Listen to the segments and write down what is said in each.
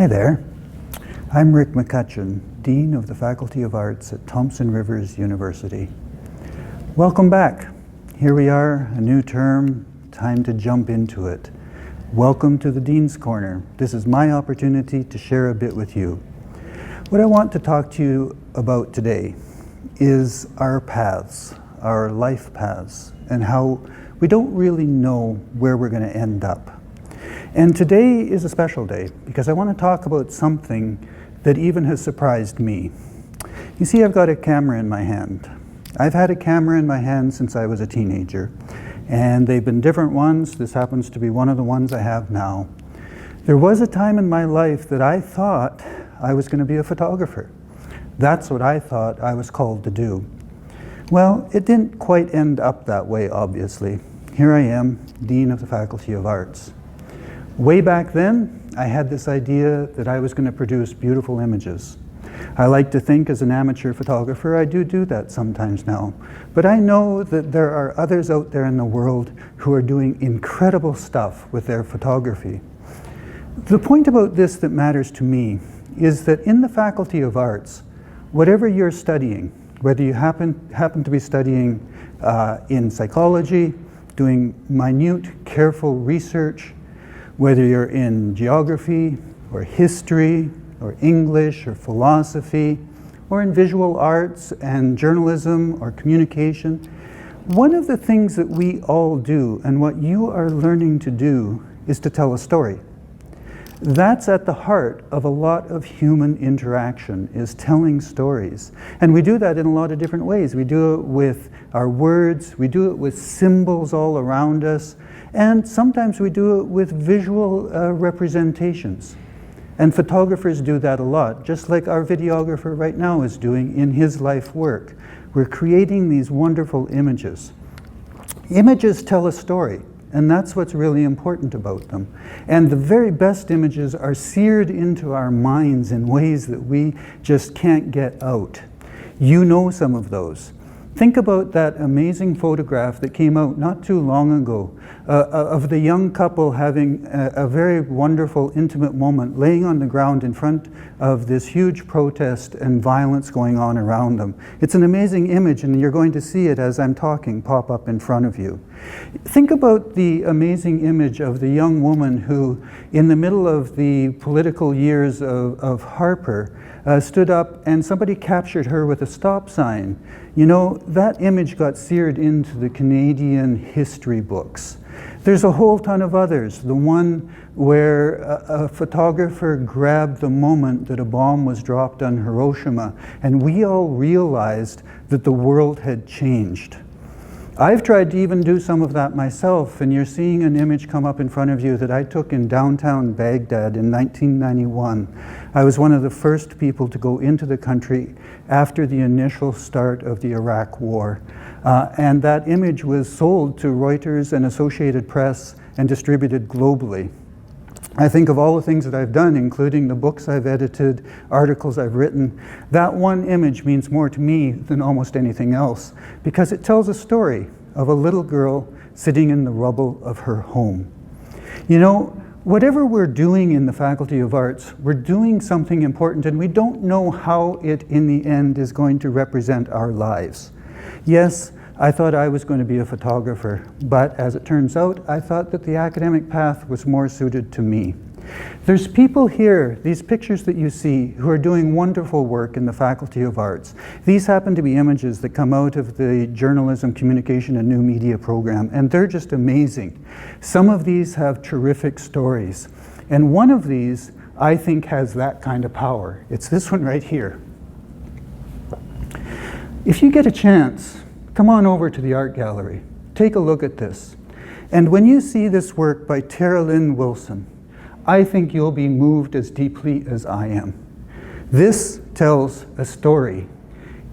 Hi there. I'm Rick McCutcheon, Dean of the Faculty of Arts at Thompson Rivers University. Welcome back. Here we are, a new term, time to jump into it. Welcome to the Dean's Corner. This is my opportunity to share a bit with you. What I want to talk to you about today is our paths, our life paths, and how we don't really know where we're going to end up. And today is a special day because I want to talk about something that even has surprised me. You see, I've got a camera in my hand. I've had a camera in my hand since I was a teenager, and they've been different ones. This happens to be one of the ones I have now. There was a time in my life that I thought I was going to be a photographer. That's what I thought I was called to do. Well, it didn't quite end up that way, obviously. Here I am, Dean of the Faculty of Arts. Way back then, I had this idea that I was going to produce beautiful images. I like to think as an amateur photographer, I do that sometimes now. But I know that there are others out there in the world who are doing incredible stuff with their photography. The point about this that matters to me is that in the Faculty of Arts, whatever you're studying, whether you happen to be studying in psychology, doing minute, careful research, whether you're in geography or history or English or philosophy or in visual arts and journalism or communication, one of the things that we all do and what you are learning to do is to tell a story. That's at the heart of a lot of human interaction, is telling stories. And we do that in a lot of different ways. We do it with our words, we do it with symbols all around us, and sometimes we do it with visual representations. And photographers do that a lot, just like our videographer right now is doing in his life work. We're creating these wonderful images. Images tell a story, and that's what's really important about them. And the very best images are seared into our minds in ways that we just can't get out. You know some of those. Think about that amazing photograph that came out not too long ago of the young couple having a very wonderful, intimate moment, laying on the ground in front of this huge protest and violence going on around them. It's an amazing image, and you're going to see it as I'm talking pop up in front of you. Think about the amazing image of the young woman who, in the middle of the political years of Harper, stood up and somebody captured her with a stop sign. You know, that image got seared into the Canadian history books. There's a whole ton of others. The one where a photographer grabbed the moment that a bomb was dropped on Hiroshima, and we all realized that the world had changed. I've tried to even do some of that myself, and you're seeing an image come up in front of you that I took in downtown Baghdad in 1991. I was one of the first people to go into the country after the initial start of the Iraq War. And that image was sold to Reuters and Associated Press and distributed globally. I think of all the things that I've done, including the books I've edited, articles I've written, that one image means more to me than almost anything else, because it tells a story of a little girl sitting in the rubble of her home. You know, whatever we're doing in the Faculty of Arts, we're doing something important, and we don't know how it in the end is going to represent our lives. Yes, I thought I was going to be a photographer, but as it turns out, I thought that the academic path was more suited to me. There's people here, these pictures that you see, who are doing wonderful work in the Faculty of Arts. These happen to be images that come out of the Journalism, Communication, and New Media program, and they're just amazing. Some of these have terrific stories, and one of these, I think, has that kind of power. It's this one right here. If you get a chance, come on over to the art gallery. Take a look at this. And when you see this work by Tara Lynn Wilson, I think you'll be moved as deeply as I am. This tells a story.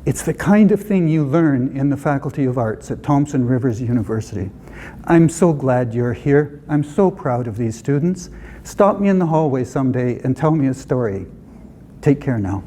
It's the kind of thing you learn in the Faculty of Arts at Thompson Rivers University. I'm so glad you're here. I'm so proud of these students. Stop me in the hallway someday and tell me a story. Take care now.